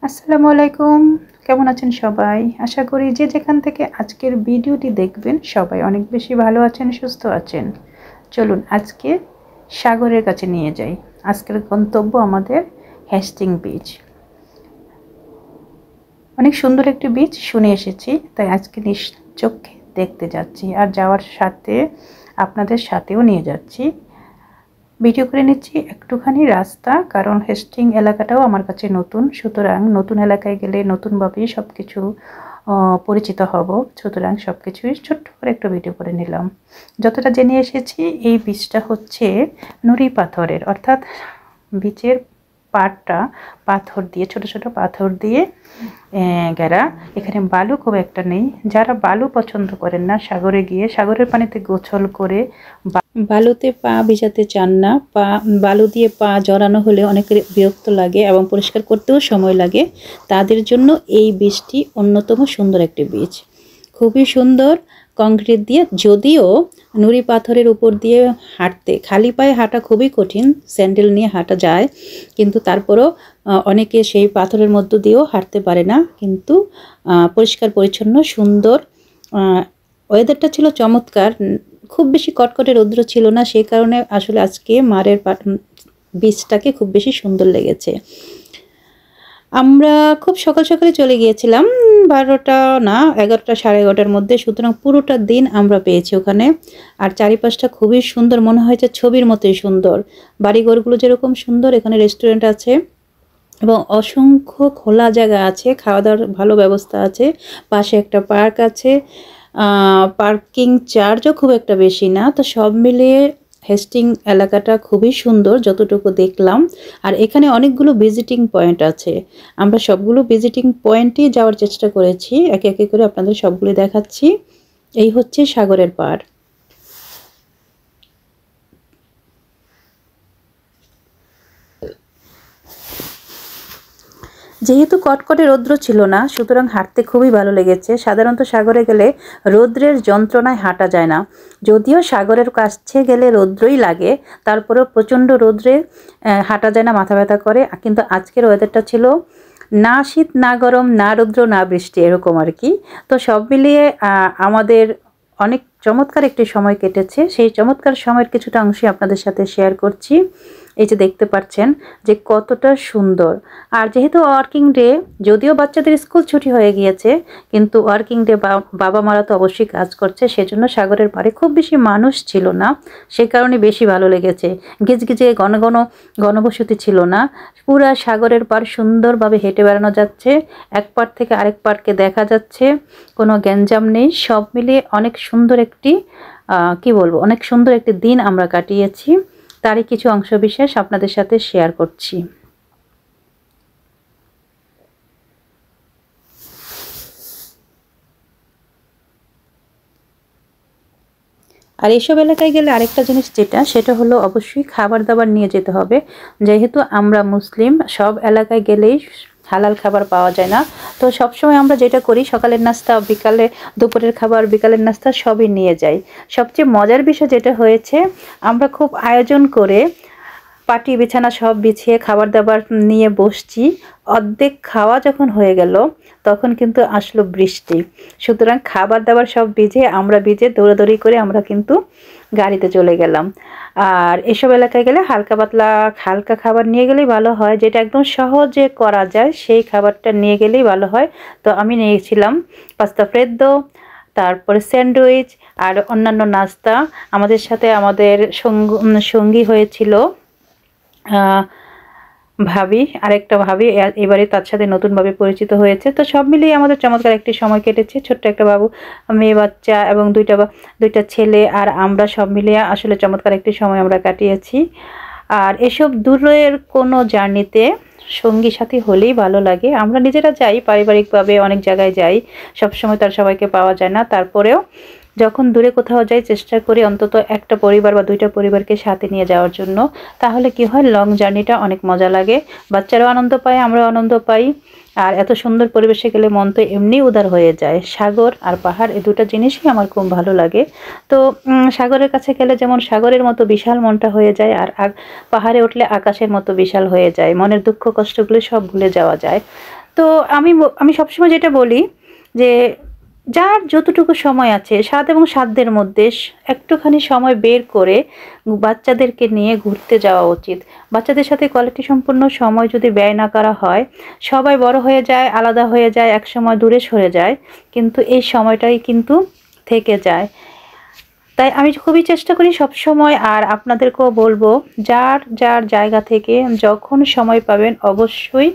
আসসালামু আলাইকুম। কেমন আছেন সবাই? আশা করি যে যেখান থেকে আজকের ভিডিওটি দেখবেন সবাই অনেক বেশি ভালো আছেন, সুস্থ আছেন। চলুন আজকে সাগরের কাছে নিয়ে যাই। আজকের গন্তব্য আমাদের হেস্টিং বিচ। অনেক সুন্দর একটি বিচ শুনে এসেছি, তাই আজকে চোখে দেখতে যাচ্ছি আর যাওয়ার সাথে আপনাদের সাথেও নিয়ে যাচ্ছি। ভিডিও করে নিচ্ছি একটুখানি রাস্তা, কারণ হেস্টিং এলাকাটাও আমার কাছে নতুন, সুতরাং নতুন এলাকায় গেলে নতুনভাবেই সব কিছু পরিচিত হব। সুতরাং সব কিছুই ছোট্ট করে একটু ভিডিও করে নিলাম। যতটা জেনে এসেছি এই বীজটা হচ্ছে নুড়ি পাথরের, অর্থাৎ বীচের পাড়টা পাথর দিয়ে, ছোট ছোট পাথর দিয়ে ঘেরা। এখানে বালু খুব একটা নেই। যারা বালু পছন্দ করেন না, সাগরে গিয়ে সাগরের পানিতে গোসল করে বালুতে পা ভিজাতে চান না, বালু দিয়ে পা জড়ানো হলে অনেকের বিরক্ত লাগে এবং পরিষ্কার করতেও সময় লাগে, তাদের জন্য এই বীজটি অন্যতম সুন্দর একটি বীজ। খুবই সুন্দর, কংক্রিট দিয়ে, যদিও নুড়ি পাথরের উপর দিয়ে হাঁটতে খালি পায়ে হাঁটা খুবই কঠিন, স্যান্ডেল নিয়ে হাঁটা যায়, কিন্তু তারপরও অনেকে সেই পাথরের মধ্য দিয়েও হাঁটতে পারে না। কিন্তু পরিষ্কার পরিচ্ছন্ন সুন্দর, ওয়েদারটা ছিল চমৎকার। খুব বেশি কটকটে রৌদ্র ছিল না, সেই কারণে আসলে আজকে মারের বীজটাকে খুব বেশি সুন্দর লেগেছে। আমরা খুব সকাল সকালে চলে গিয়েছিলাম, 12টা না 11টা, 11:30টার মধ্যে। সুতরাং পুরোটা দিন আমরা পেয়েছি ওখানে। আর চারিপাশটা খুবই সুন্দর, মনে হয় যে ছবির মতোই সুন্দর। বাড়িঘরগুলো যেরকম সুন্দর, এখানে রেস্টুরেন্ট আছে এবং অসংখ্য খোলা জায়গা আছে, খাওয়া দাওয়ার ভালো ব্যবস্থা আছে। পাশে একটা পার্ক আছে, পার্কিং চার্জও খুব একটা বেশি না। তো সব মিলিয়ে হেস্টিং এলাকাটা খুবই সুন্দর যতটুকু দেখলাম। আর এখানে অনেকগুলো ভিজিটিং পয়েন্ট আছে, আমরা সবগুলো ভিজিটিং পয়েন্টই যাওয়ার চেষ্টা করেছি, একে একে করে আপনাদের সবগুলো দেখাচ্ছি। এই হচ্ছে সাগরের পাড়। যেহেতু কটকটে রৌদ্র ছিল না, সুতরাং হাঁটতে খুবই ভালো লেগেছে। সাধারণত সাগরে গেলে রৌদ্রের যন্ত্রণায় হাঁটা যায় না, যদিও সাগরের কাছে গেলে রৌদ্রই লাগে, তারপরেও প্রচণ্ড রৌদ্রে হাঁটা যায় না, মাথা ব্যথা করে। কিন্তু আজকের ওয়েদারটা ছিল না শীত না গরম, না রৌদ্র না বৃষ্টি, এরকম আর কি। তো সব মিলিয়ে আমাদের অনেক চমৎকার একটি সময় কেটেছে। সেই চমৎকার সময়ের কিছুটা অংশই আপনাদের সাথে শেয়ার করছি। এই যে দেখতে পাচ্ছেন যে কতটা সুন্দর। আর যেহেতু ওয়ার্কিং ডে, যদিও বাচ্চাদের স্কুল ছুটি হয়ে গিয়েছে, কিন্তু ওয়ার্কিং ডে বাবা মারা তো অবশ্যই কাজ করছে, সেজন্য সাগরের পাড়ে খুব বেশি মানুষ ছিল না, সেই কারণে বেশি ভালো লেগেছে। গিজগিজে ঘন ঘন ঘনবসতি ছিল না, পুরা সাগরের পাড় সুন্দরভাবে হেঁটে বেড়ানো যাচ্ছে, এক পাড় থেকে আরেক পাড়কে দেখা যাচ্ছে, কোনো গ্যাঞ্জাম নেই। সব মিলিয়ে অনেক সুন্দর একটি কি বলবো, অনেক সুন্দর একটি দিন আমরা কাটিয়েছি। তারই কিছু অংশবিশেষ আপনাদের সাথে শেয়ার করছি। আর এইসব এলাকায় গেলে আরেকটা জিনিস সেটা হলো অবশ্যই খাবার দাবার নিয়ে যেতে হবে। যেহেতু আমরা মুসলিম, সব এলাকায় গেলেই হালাল খাবার পাওয়া যায় না। তো সবসময় আমরা যেটা করি, সকালের নাস্তা, বিকালে দুপুরের খাবার, বিকালের নাস্তা সবই নিয়ে যাই। সবচেয়ে মজার বিষয় যেটা হয়েছে, আমরা খুব আয়োজন করে পাটি বিছানা সব বিছিয়ে খাবার দাবার নিয়ে বসছি। অর্ধেক খাওয়া যখন হয়ে গেল, তখন কিন্তু আসলো বৃষ্টি। সুতরাং খাবার দাবার সব আমরা ভিজে দৌড়াদৌড়ি করে আমরা কিন্তু গাড়িতে চলে গেলাম। আর এসব এলাকায় গেলে হালকা খাবার নিয়ে গেলেই ভালো হয়, যেটা একদম সহজে করা যায় সেই খাবারটা নিয়ে গেলেই ভালো হয়। তো আমি নিয়েছিলাম পাস্তা ফ্রেদ্দ, তারপরে স্যান্ডউইচ আর অন্যান্য নাস্তা। আমাদের সাথে আমাদের সঙ্গী হয়েছিল ভাবি, আরেকটা ভাবি, এবারে তার সাথে নতুনভাবে পরিচিত হয়েছে। তো সব মিলিয়ে আমাদের চমৎকার একটি সময় কেটেছে। ছোট্ট একটা বাবু, মেয়ে বাচ্চা এবং দুইটা ছেলে, আর আমরা সব মিলিয়ে আসলে চমৎকার একটি সময় আমরা কাটিয়েছি। আর এসব দূরের কোনো জার্নিতে সঙ্গী সাথী হলেই ভালো লাগে। আমরা নিজেরা যাই, পারিবারিকভাবে অনেক জায়গায় যাই, সবসময় তার সবাইকে পাওয়া যায় না, তারপরেও যখন দূরে কোথাও যাই চেষ্টা করি অন্তত একটা পরিবার বা দুইটা পরিবারকে সাথে নিয়ে যাওয়ার জন্য। তাহলে কি হয়, লং জার্নিটা অনেক মজা লাগে, বাচ্চারাও আনন্দ পায়, আমরাও আনন্দ পাই। আর এত সুন্দর পরিবেশে গেলে মন তো এমনি উদার হয়ে যায়। সাগর আর পাহাড়, এই দুটো জিনিসই আমার খুব ভালো লাগে। তো সাগরের কাছে গেলে যেমন সাগরের মতো বিশাল মনটা হয়ে যায়, আর পাহাড়ে উঠলে আকাশের মতো বিশাল হয়ে যায়, মনের দুঃখ কষ্টগুলো সব ভুলে যাওয়া যায়। তো আমি সবসময় যেটা বলি যে যার যতটুকু সময় আছে স্বাদ এবং সাধ্যের মধ্যে একটুখানি সময় বের করে বাচ্চাদেরকে নিয়ে ঘুরতে যাওয়া উচিত। বাচ্চাদের সাথে কোয়ালিটি সম্পন্ন সময় যদি ব্যয় না করা হয়, সবাই বড় হয়ে যায়, আলাদা হয়ে যায়, একসময় দূরে সরে যায়, কিন্তু এই সময়টাই কিন্তু থেকে যায়। তাই আমি খুবই চেষ্টা করি সবসময়, আর আপনাদেরকেও বলবো, যার যার জায়গা থেকে যখন সময় পাবেন অবশ্যই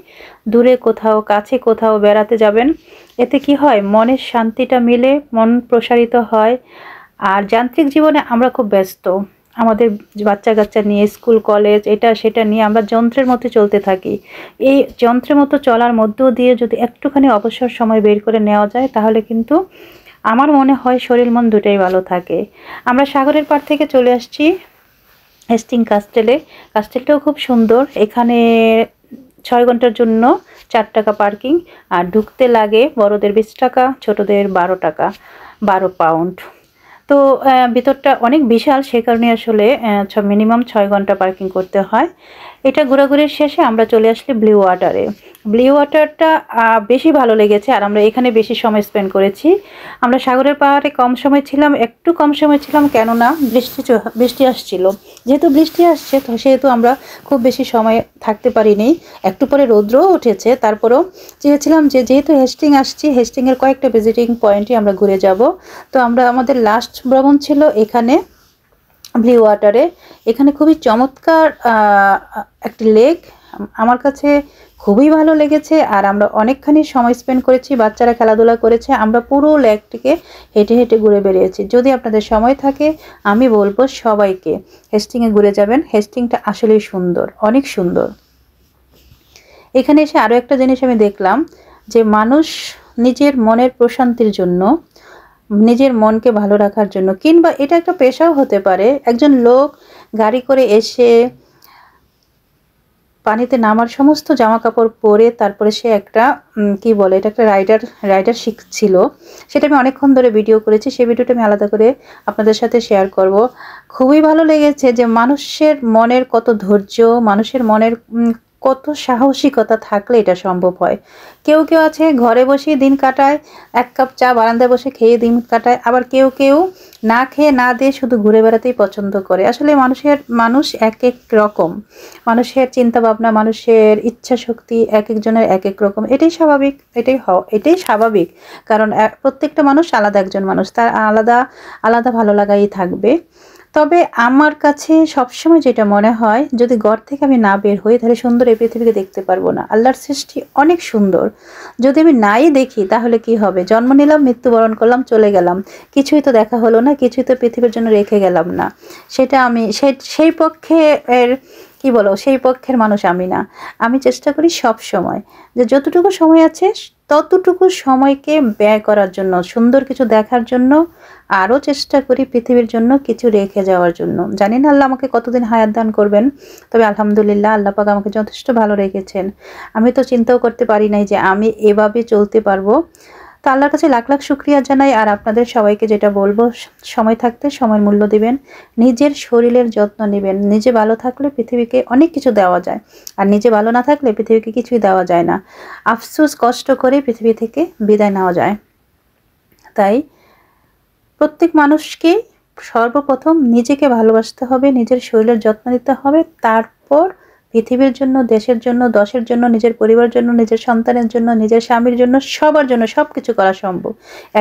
দূরে কোথাও কাছে কোথাও বেড়াতে যাবেন। এতে কি হয়, মনের শান্তিটা মিলে, মন প্রসারিত হয়। আর যান্ত্রিক জীবনে আমরা খুব ব্যস্ত, আমাদের বাচ্চা কাচ্চা নিয়ে স্কুল কলেজ এটা সেটা নিয়ে আমরা যন্ত্রের মতো চলতে থাকি। এই যন্ত্রের মতো চলার মধ্য দিয়ে যদি একটুখানি অবসর সময় বের করে নেওয়া যায়, তাহলে কিন্তু আমার মনে হয় শরীর মন দুটাই ভালো থাকে। আমরা সাগরের পাড় থেকে চলে আসছি হেস্টিং কাস্টেলে। কাস্টেলটাও খুব সুন্দর। এখানে 6 ঘন্টার জন্য 4 টাকা পার্কিং, আর ঢুকতে লাগে বড়দের 20 টাকা, ছোটদের 12 টাকা, 12 পাউন্ড। তো ভিতরটা অনেক বিশাল, সে কারণে আসলে মিনিমাম 6 ঘন্টা পার্কিং করতে হয়। এটা ঘোরাঘুরির শেষে আমরা চলে আসলি ব্লু ওয়াটারে। ব্লু ওয়াটারটা বেশি ভালো লেগেছে, আর আমরা এখানে বেশি সময় স্পেন্ড করেছি। আমরা সাগরের পাহাড়ে কম সময় ছিলাম, একটু কম সময় ছিলাম, কেননা বৃষ্টি আসছিল। যেহেতু বৃষ্টি আসছে তো সেহেতু আমরা খুব বেশি সময় থাকতে পারিনি। একটু পরে রৌদ্রও উঠেছে, তারপরেও চেয়েছিলাম যে যেহেতু হেস্টিং আসছি, হেস্টিংয়ের কয়েকটা ভিজিটিং পয়েন্টই আমরা ঘুরে যাব। তো আমাদের লাস্ট ভ্রমণ ছিল এখানে ব্লু ওয়াটারে। এখানে খুবই চমৎকার একটি লেক, আমার কাছে খুবই ভালো লেগেছে। আর আমরা অনেকখানি সময় স্পেন্ড করেছি, বাচ্চারা খেলাধুলা করেছে, আমরা পুরো লেকটিকে হেঁটে হেঁটে ঘুরে বেরিয়েছি। যদি আপনাদের সময় থাকে আমি বলবো সবাইকে হেস্টিংয়ে ঘুরে যাবেন। হেস্টিংটা আসলেই সুন্দর, অনেক সুন্দর। এখানে এসে আরও একটা জিনিস আমি দেখলাম, যে মানুষ নিজের মনের প্রশান্তির জন্য, নিজের মনকে ভালো রাখার জন্য, কিংবা এটা একটা পেশাও হতে পারে, একজন লোক গাড়ি করে এসে পানিতে নামার সমস্ত জামা কাপড় পরে তারপরে সে একটা কি বলে, এটা একটা রাইডার শিখছিল। সেটা আমি অনেকক্ষণ ধরে ভিডিও করেছি, সেই ভিডিওটা আমি আলাদা করে আপনাদের সাথে শেয়ার করব। খুবই ভালো লেগেছে যে মানুষের মনের কত ধৈর্য, মানুষের মনের কত সাহসিকতা থাকলে এটা সম্ভব হয়। কেউ কেউ আছে ঘরে বসে দিন কাটায়, 1 কাপ চা বারান্দায় বসে খেয়ে দিন কাটায়, আবার কেউ কেউ না খেয়ে না দিয়ে শুধু ঘুরে বেড়াতেই পছন্দ করে। আসলে মানুষ এক এক রকম, মানুষের চিন্তা ভাবনা, মানুষের ইচ্ছা শক্তি এক একজনের এক এক রকম। এটাই স্বাভাবিক, এটাই স্বাভাবিক, কারণ প্রত্যেকটা মানুষ আলাদা, একজন মানুষ তার আলাদা আলাদা ভালো লাগাই থাকবে। তবে আমার কাছে সবসময় যেটা মনে হয়, যদি ঘর থেকে আমি না বের হই তাহলে সুন্দর এই পৃথিবীকে দেখতে পারবো না। আল্লাহর সৃষ্টি অনেক সুন্দর, যদি আমি নাই দেখি তাহলে কি হবে? জন্ম নিলাম, মৃত্যুবরণ করলাম, চলে গেলাম, কিছুই তো দেখা হলো না, কিছুই তো পৃথিবীর জন্য রেখে গেলাম না। সেটা আমি সেই পক্ষে কি বলো, সেই পক্ষের মানুষ আমি না। আমি চেষ্টা করি সব সময় যে যতটুকু সময় আছে ততটুকু সময়কে ব্যয় করার জন্য, সুন্দর কিছু দেখার জন্য, আরও চেষ্টা করি পৃথিবীর জন্য কিছু রেখে যাওয়ার জন্য। জানি না আল্লাহ আমাকে কতদিন হায়াত দান করবেন, তবে আলহামদুলিল্লাহ আল্লাহ পাক আমাকে যথেষ্ট ভালো রেখেছেন। আমি তো চিন্তাও করতে পারি নাই যে আমি এভাবে চলতে পারবো। তো আল্লাহর কাছে লাখ লাখ শুকরিয়া জানাই। আর আপনাদের সবাইকে যেটা বলবো, সময় থাকতে সময়ের মূল্য দিবেন, নিজের শরীরের যত্ন নেবেন। নিজে ভালো থাকলে পৃথিবীকে অনেক কিছু দেওয়া যায়, আর নিজে ভালো না থাকলে পৃথিবীকে কিছুই দেওয়া যায় না। আফসোস কষ্ট করে পৃথিবী থেকে বিদায় নেওয়া যায়। তাই প্রত্যেক মানুষকে সর্বপ্রথম নিজেকে ভালোবাসতে হবে, নিজের শরীরের যত্ন নিতে হবে, তারপর পৃথিবীর জন্য, দেশের জন্য, দশের জন্য, নিজের পরিবারের জন্য, নিজের সন্তানের জন্য, নিজের স্বামীর জন্য, সবার জন্য সব কিছু করা সম্ভব।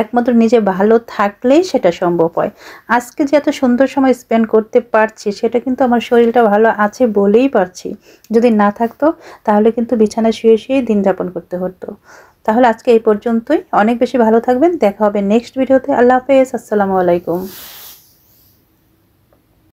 একমাত্র নিজে ভালো থাকলেই সেটা সম্ভব হয়। আজকে যে এত সুন্দর সময় স্পেন্ড করতে পারছি, সেটা কিন্তু আমার শরীরটা ভালো আছে বলেই পারছি। যদি না থাকতো তাহলে কিন্তু বিছানায় শুয়ে শুয়েই দিন যাপন করতে হতো। তাহলে আজকে এই পর্যন্তই। অনেক বেশি ভালো থাকবেন, দেখা হবে নেক্সট ভিডিওতে। আল্লাহ হাফেজ, আসসালামু আলাইকুম।